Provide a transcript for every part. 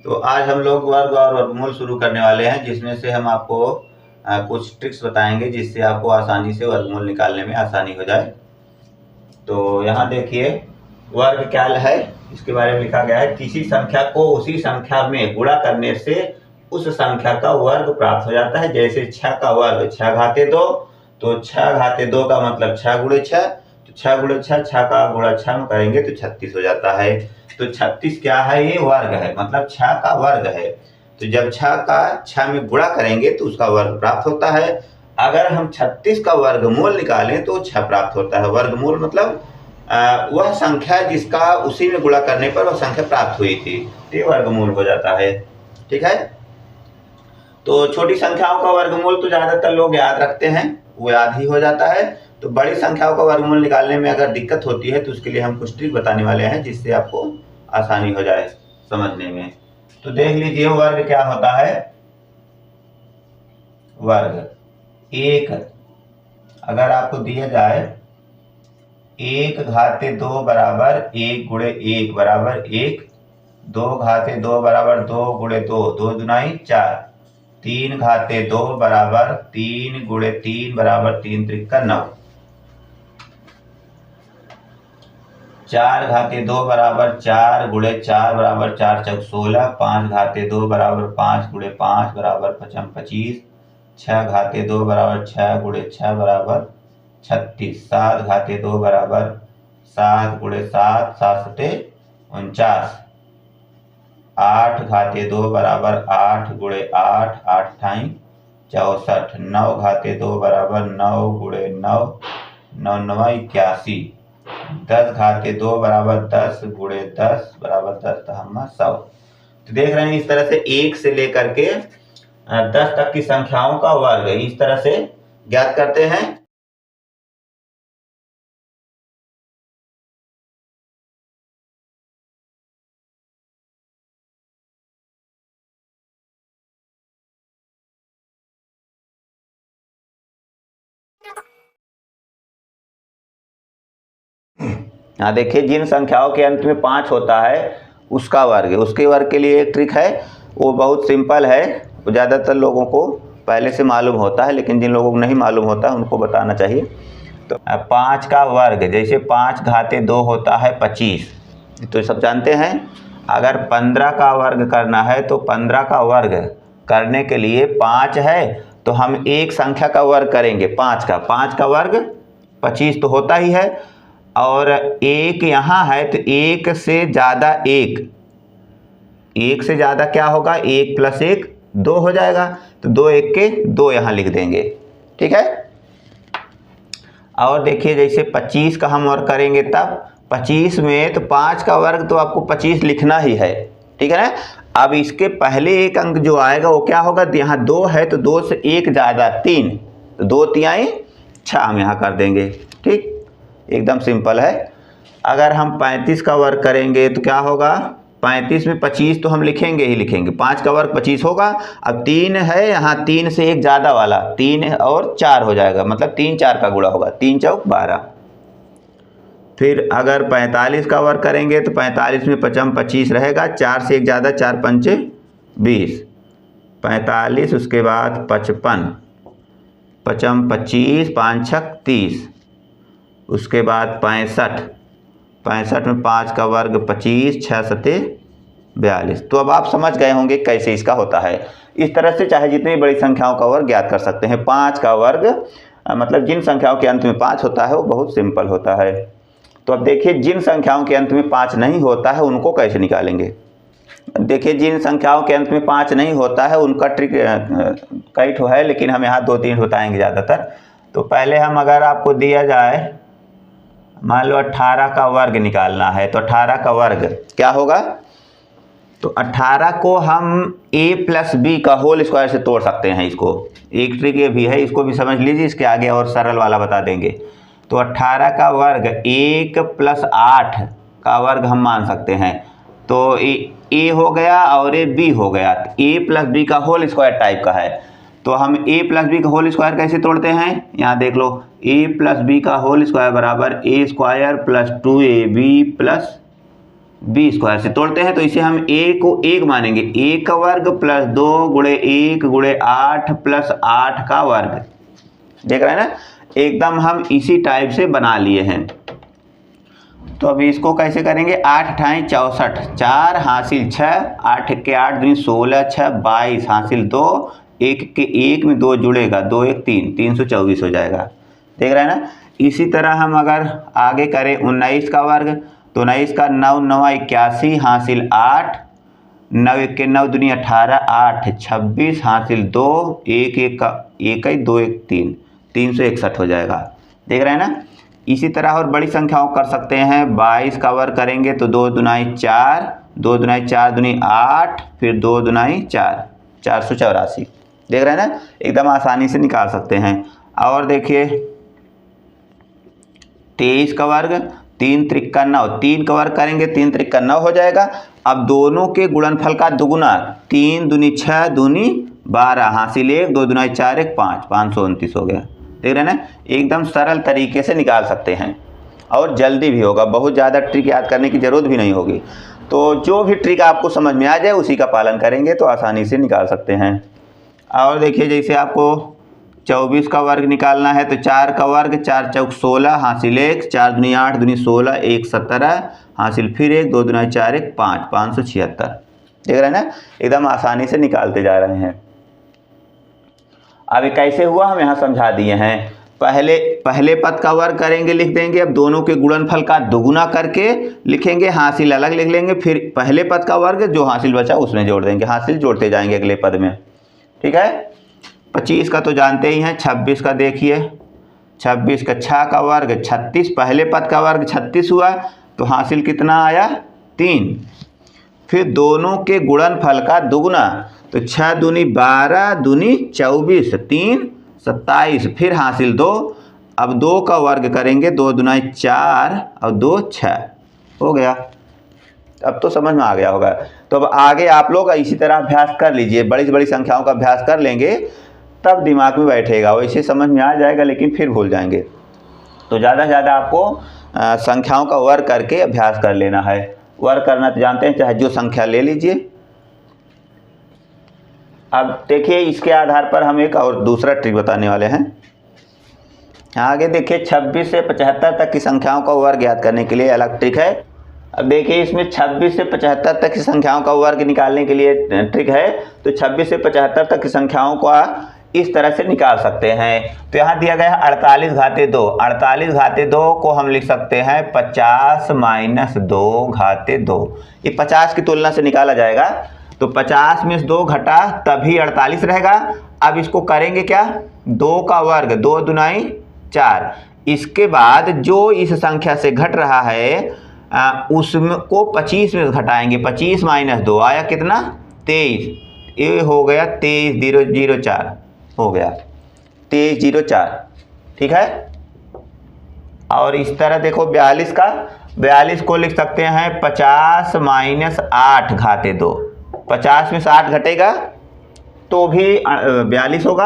तो आज हम लोग वर्ग और वर्गमूल शुरू करने वाले हैं, जिसमें से हम आपको कुछ ट्रिक्स बताएंगे जिससे आपको आसानी से वर्गमूल निकालने में आसानी हो जाए। तो यहाँ देखिए वर्ग क्या है, इसके बारे में लिखा गया है। किसी संख्या को उसी संख्या में गुणा करने से उस संख्या का वर्ग प्राप्त हो जाता है। जैसे 6 का वर्ग 6 घाते 2, तो 6 घाते 2 का मतलब 6 गुणे 6, तो 6 गुणे 6, 6 का गुणा 6 में करेंगे तो 36 हो जाता है। तो 36 क्या है, ये वर्ग है, मतलब 6 का वर्ग है। तो जब 6 का 6 में गुणा करेंगे तो उसका वर्ग प्राप्त होता है। अगर हम 36 का वर्गमूल निकालें तो 6 प्राप्त होता है। वर्गमूल मतलब वह संख्या जिसका उसी में गुणा करने पर वह संख्या प्राप्त हुई थी, ये वर्गमूल हो जाता है। ठीक है, तो छोटी संख्याओं का वर्गमूल तो ज्यादातर लोग याद रखते हैं, वो याद ही हो जाता है। तो बड़ी संख्याओं का वर्गमूल निकालने में अगर दिक्कत होती है तो उसके लिए हम कुछ ट्रिक बताने वाले हैं, जिससे आपको आसानी हो जाए समझने में। तो देख लीजिए वर्ग क्या होता है। वर्ग एक, अगर आपको दिया जाए 1 घाते 2 बराबर 1 गुणे 1 बराबर 1, 2 घाते 2 बराबर 2 गुणे 2, 2 दुनाई 4, 3 घाते 2 बराबर 3 गुणे 3 बराबर 3 त्रिका 9, 4 घाते 2 बराबर 4 गुणे 4 बराबर 4 चौक 16, 5 घाते 2 बराबर 5 गुणे 5 बराबर 5 25, 6 घाते 2 बराबर 6 गुणे 6 बराबर 36, 7 घाते 2 बराबर 7 गुणे 7, 7 सते 49, 8 घाते 2 बराबर 8 गुणे 8, 8 ठाई 64, 9 घाते 2 बराबर 9 गुणे 9, 9 9 81, 10 घाते 2 बराबर 10 गुणे 10 बराबर 10 दहमा 100। तो देख रहे हैं इस तरह से 1 से लेकर के 10 तक की संख्याओं का वर्ग इस तरह से ज्ञात करते हैं। यहाँ देखिए जिन संख्याओं के अंत में 5 होता है उसका वर्ग, उसके वर्ग के लिए एक ट्रिक है, वो बहुत सिंपल है, वो ज़्यादातर लोगों को पहले से मालूम होता है, लेकिन जिन लोगों को नहीं मालूम होता है उनको बताना चाहिए। तो 5 का वर्ग, जैसे 5 घाते 2 होता है 25, तो सब जानते हैं। अगर 15 का वर्ग करना है तो 15 का वर्ग करने के लिए 5 है तो हम एक संख्या का वर्ग करेंगे 5 का वर्ग 25 तो होता ही है, और एक यहाँ है तो एक से ज़्यादा एक से ज़्यादा क्या होगा, 1 + 1 2 हो जाएगा, तो 2 1 के 2 यहाँ लिख देंगे। ठीक है, और देखिए जैसे 25 का हम वर्ग करेंगे तब 25 में तो 5 का वर्ग तो आपको 25 लिखना ही है। ठीक है ना, अब इसके पहले एक अंक जो आएगा वो क्या होगा, यहाँ 2 है तो 2 से 1 ज़्यादा 3, तो 2 तिहाई 6 हम यहाँ कर देंगे। ठीक, एकदम सिंपल है। अगर हम 35 का वर्ग करेंगे तो क्या होगा, 35 में 25 तो हम लिखेंगे ही लिखेंगे, 5 का वर्ग 25 होगा। अब 3 है यहाँ, 3 से 1 ज़्यादा वाला 3 और 4 हो जाएगा, मतलब 3 4 का गुणा होगा, 3 चौक 12। फिर अगर 45 का वर्ग करेंगे तो 45 में 5 25 रहेगा, 4 से 1 ज़्यादा 4 5 20, 45 उसके बाद 55, 5 25 5 6 30, उसके बाद 65, 65 में 5 का वर्ग 25, 6 सते 42। तो अब आप समझ गए होंगे कैसे इसका होता है। इस तरह से चाहे जितनी बड़ी संख्याओं का वर्ग ज्ञात कर सकते हैं। 5 का वर्ग मतलब जिन संख्याओं के अंत में 5 होता है वो बहुत सिंपल होता है। तो अब देखिए जिन संख्याओं के अंत में 5 नहीं होता है उनको कैसे निकालेंगे। देखिए जिन संख्याओं के अंत में 5 नहीं होता है उनका ट्रिक कई ठो है, लेकिन हम यहाँ 2-3 बताएंगे ज़्यादातर। तो पहले हम, अगर आपको दिया जाए मान लो 18 का वर्ग निकालना है, तो 18 का वर्ग क्या होगा, तो 18 को हम a + b का होल स्क्वायर से तोड़ सकते हैं। इसको एक ट्रिक ये भी है, इसको भी समझ लीजिए, इसके आगे और सरल वाला बता देंगे। तो 18 का वर्ग 1 + 8 का वर्ग हम मान सकते हैं, तो a हो गया और ये b हो गया, a + b का होल स्क्वायर टाइप का है। तो हम a + b का होल स्क्वायर कैसे तोड़ते हैं, यहाँ देख लो, a + b का होल स्क्वायर बराबर a² + 2ab + 20 को ऐसे तोड़ते हैं तो इसे हम a को 1 मानेंगे, 1 का वर्ग प्लस 2 गुणे 1 गुणे 8 प्लस 8 का वर्ग। देख रहे हैं ना, एकदम हम इसी टाइप से बना लिए हैं। तो अभी इसको कैसे करेंगे, 8 × 64, 4 हासिल 6, 8 के 8 दूनी 16, 6 22 हासिल 2, 1 के 1 में 2 जुड़ेगा, 2 1 3, 324 हो जाएगा। देख रहे हैं ना। इसी तरह हम अगर आगे करें 19 का वर्ग, तो 19 का 9 9 81 हासिल 8, 9 1 के 9 दूनी 18, 8 26 हासिल 2, 1 1 का 1 2 1 3, 361 हो जाएगा। देख रहे हैं ना। इसी तरह और बड़ी संख्याओं कर सकते हैं। 22 का वर्ग करेंगे तो 2 दूनाई 4, 2 दूनाई 4 दूनी 8, फिर 2 दूनाई 4, 484। देख रहे हैं ना, एकदम आसानी से निकाल सकते हैं। और देखिए 23 का वर्ग, 3 त्रिक्का 9, 3 का वर्ग करेंगे 3 त्रिक्का 9 हो जाएगा। अब दोनों के गुणनफल का दुगुना, 3 दूनी 6 दूनी 12 हासिल 1, 2 दूनाई 4 1 5, 529 हो गया। देख रहे हैं ना, एकदम सरल तरीके से निकाल सकते हैं और जल्दी भी होगा, बहुत ज़्यादा ट्रिक याद करने की ज़रूरत भी नहीं होगी। तो जो भी ट्रिक आपको समझ में आ जाए उसी का पालन करेंगे तो आसानी से निकाल सकते हैं। और देखिए जैसे आपको 24 का वर्ग निकालना है तो 4 का वर्ग, 4 चौक 16 हासिल 1, 4 दूनी 8 दूनी 16, 1 17 हासिल फिर 1, 2 दूनी 4 1 5, 576। देख रहे हैं ना, एकदम आसानी से निकालते जा रहे हैं। अभी कैसे हुआ हम यहाँ समझा दिए हैं। पहले पद का वर्ग करेंगे लिख देंगे, अब दोनों के गुणनफल का दुगुना करके लिखेंगे, हासिल अलग लिख लेंगे, फिर पहले पद का वर्ग जो हासिल बचा उसमें जोड़ देंगे, हासिल जोड़ते जाएंगे अगले पद में। ठीक है। 25 का तो जानते ही हैं। 26 का देखिए, 26 का 6 का वर्ग 36, पहले पद का वर्ग 36 हुआ तो हासिल कितना आया 3, फिर दोनों के गुणनफल का दुगुना तो 6 दूनी 12 दूनी 24, 3 27, फिर हासिल 2, अब 2 का वर्ग करेंगे, 2 दूनाई 4 और 2 6 हो गया। अब तो समझ में आ गया होगा। तो अब आगे आप लोग इसी तरह अभ्यास कर लीजिए, बड़ी से बड़ी संख्याओं का अभ्यास कर लेंगे तब दिमाग में बैठेगा, वैसे समझ में आ जाएगा लेकिन फिर भूल जाएंगे। तो ज़्यादा से ज़्यादा आपको संख्याओं का वर्ग करके अभ्यास कर लेना है। वर्ग करना तो जानते हैं, चाहे जो संख्या ले लीजिए। अब देखिए इसके आधार पर हम एक और दूसरा ट्रिक बताने वाले हैं। आगे देखिए 26 से 75 तक की संख्याओं का वर्ग याद करने के लिए अलग ट्रिक है। अब देखिए इसमें 26 से 75 तक की संख्याओं का वर्ग निकालने के लिए ट्रिक है। तो 26 से 75 तक की संख्याओं का इस तरह से निकाल सकते हैं। तो यहाँ दिया गया है 48 घाते 2। 48 घाते 2 को हम लिख सकते हैं 50 - 2 घाते 2। ये 50 की तुलना से निकाला जाएगा तो 50 में से 2 घटा तभी 48 रहेगा। अब इसको करेंगे क्या, 2 का वर्ग, 2 दूनाई 4। इसके बाद जो इस संख्या से घट रहा है उसको 25 में घटाएंगे। 25 - 2 आया कितना 23, ये हो गया 23,004 हो गया 23,004। ठीक है। और इस तरह देखो 42 का, 42 को लिख सकते हैं 50 - 8 घाते 2। 50 में से 8 घटेगा तो भी 42 होगा।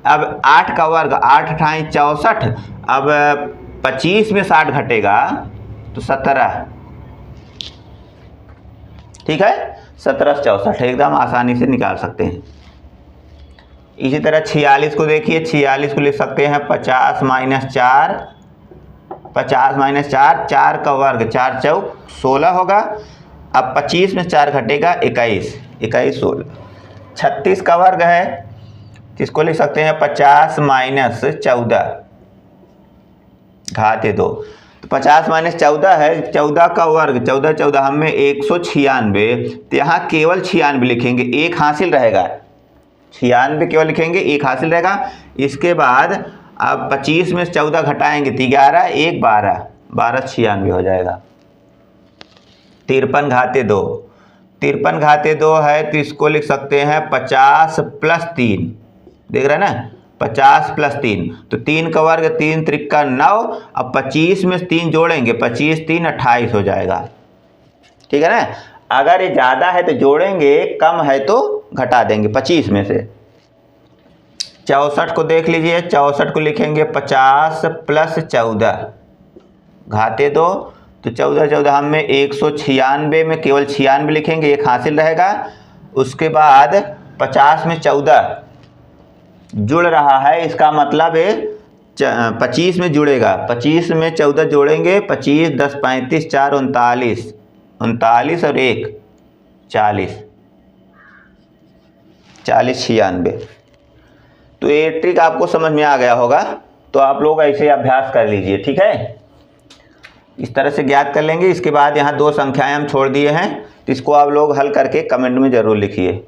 अब 8 का वर्ग, 8 × 64, अब 25 में 60 घटेगा तो 17। ठीक है, 17 64 एकदम आसानी से निकाल सकते हैं। इसी तरह 46 को देखिए, 46 को लिख सकते हैं 50 - 4, 50 - 4, 4 का वर्ग, 4 चौक 16 होगा। अब 25 में 4 घटेगा 21, 21 16। 36 का वर्ग है, इसको लिख सकते हैं 50 - 14 घाते 2। तो 50 - 14 है, 14 का वर्ग, 14 14 हम में 196, तो यहाँ केवल 96 लिखेंगे, एक हासिल रहेगा। 96 केवल लिखेंगे, एक हासिल रहेगा। इसके बाद अब 25 में 14 घटाएंगे तो 11 1 12, 12 96 हो जाएगा। 53 घाते 2, 53 घाते 2 है तो इसको लिख सकते हैं 50 + 3। देख रहे हैं ना, 50 + 3, तो 3 का वर्ग, 3 त्रिक्का 9। अब 25 में 3 जोड़ेंगे, 25 3 28 हो जाएगा। ठीक है ना। अगर ये ज़्यादा है तो जोड़ेंगे, कम है तो घटा देंगे 25 में से। 64 को देख लीजिए, 64 को लिखेंगे 50 + 14 घाते 2। तो 14 हम में 196 में केवल 96 लिखेंगे, एक हासिल रहेगा। उसके बाद 50 में 14 जुड़ रहा है, इसका मतलब है 25 में जुड़ेगा। 25 में 14 जोड़ेंगे, 25 10 35 4 39, 39 और 1 40, 40 96। तो ये ट्रिक आपको समझ में आ गया होगा। तो आप लोग ऐसे अभ्यास कर लीजिए, ठीक है। इस तरह से ज्ञात कर लेंगे। इसके बाद यहाँ 2 संख्याएं हम छोड़ दिए हैं, तो इसको आप लोग हल करके कमेंट में ज़रूर लिखिए।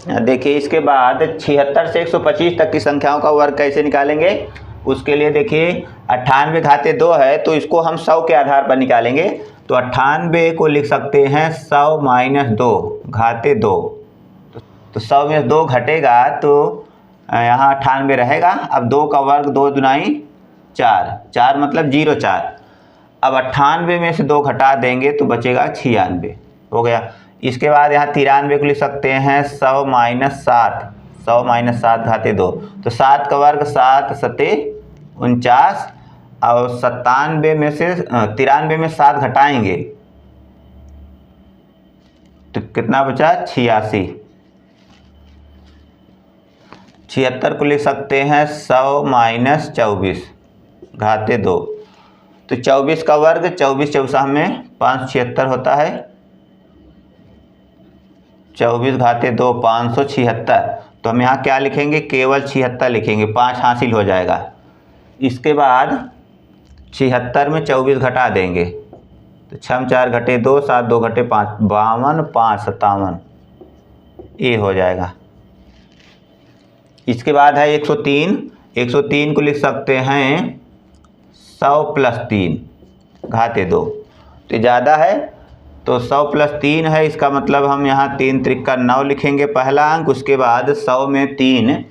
देखिए इसके बाद 76 से 125 तक की संख्याओं का वर्ग कैसे निकालेंगे, उसके लिए देखिए 98 घाते 2 है, तो इसको हम 100 के आधार पर निकालेंगे। तो 98 को लिख सकते हैं 100 माइनस 2 घाते 2। तो 100 में 2 घटेगा तो यहाँ 98 रहेगा। अब 2 का वर्ग 2 दुनाई 4, 4 मतलब 04। अब 98 में से 2 घटा देंगे तो बचेगा 96 हो गया। इसके बाद यहाँ 93 को लिख सकते हैं 100 माइनस 7, 100 माइनस 7 घाते 2। तो 7 का वर्ग 7 सते 49, और 97 में से 93 में 7 घटाएंगे तो कितना बचा 86। 76 को लिख सकते हैं 100 माइनस 24 घाते 2। तो 24 का वर्ग 24 चौसा में 576 होता है। 24 घाते 2 576। तो हम यहाँ क्या लिखेंगे, केवल 76 लिखेंगे, 5 हासिल हो जाएगा। इसके बाद 76 में 24 घटा देंगे तो 6 4 घटे 2 7 2 घटे 5 52 5 57, ये हो जाएगा। इसके बाद है 103। 103 को लिख सकते हैं 100 प्लस 3 घाते 2। तो ज़्यादा है तो 100 प्लस 3 है, इसका मतलब हम यहाँ 3 त्रिक 9 लिखेंगे पहला अंक। उसके बाद 100 में 3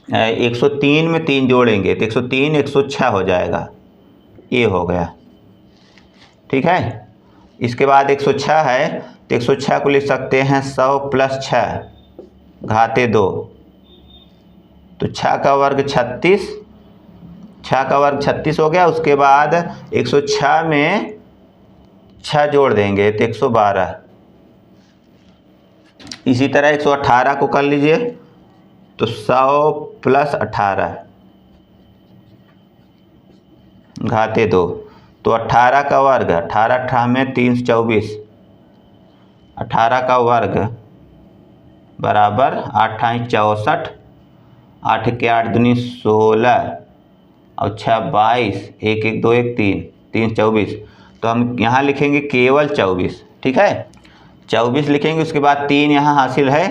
103 में 3 जोड़ेंगे तो 103 106 हो जाएगा, ये हो गया, ठीक है। इसके बाद 106 है तो 106 को लिख सकते हैं 100 प्लस 6 घाते 2। तो 6 का वर्ग 36, 6 का वर्ग 36 हो गया। उसके बाद 106 में 6 जोड़ देंगे तो 112। इसी तरह 118 को कर लीजिए तो 100 प्लस 18 घाते 2। तो 18 का वर्ग 18 18 में 324, 18 का वर्ग बराबर 8 8 64, 8 के 8 दूनी 16 और 6 22, 1 1 2 1 3 3 24। तो हम यहाँ लिखेंगे केवल 24, ठीक है। 24 लिखेंगे। उसके बाद 3 यहाँ हासिल है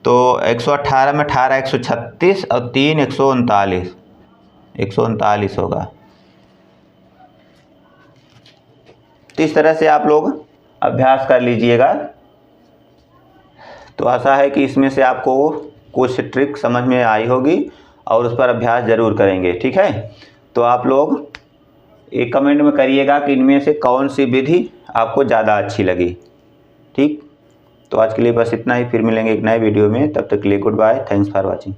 तो 118 में 18 136 और 3 139, 139 होगा। तो इस तरह से आप लोग अभ्यास कर लीजिएगा। तो आशा है कि इसमें से आपको कुछ ट्रिक समझ में आई होगी और उस पर अभ्यास ज़रूर करेंगे, ठीक है। तो आप लोग एक कमेंट में करिएगा कि इनमें से कौन सी विधि आपको ज़्यादा अच्छी लगी, ठीक। तो आज के लिए बस इतना ही, फिर मिलेंगे एक नए वीडियो में। तब तक के लिए goodbye, thanks for watching.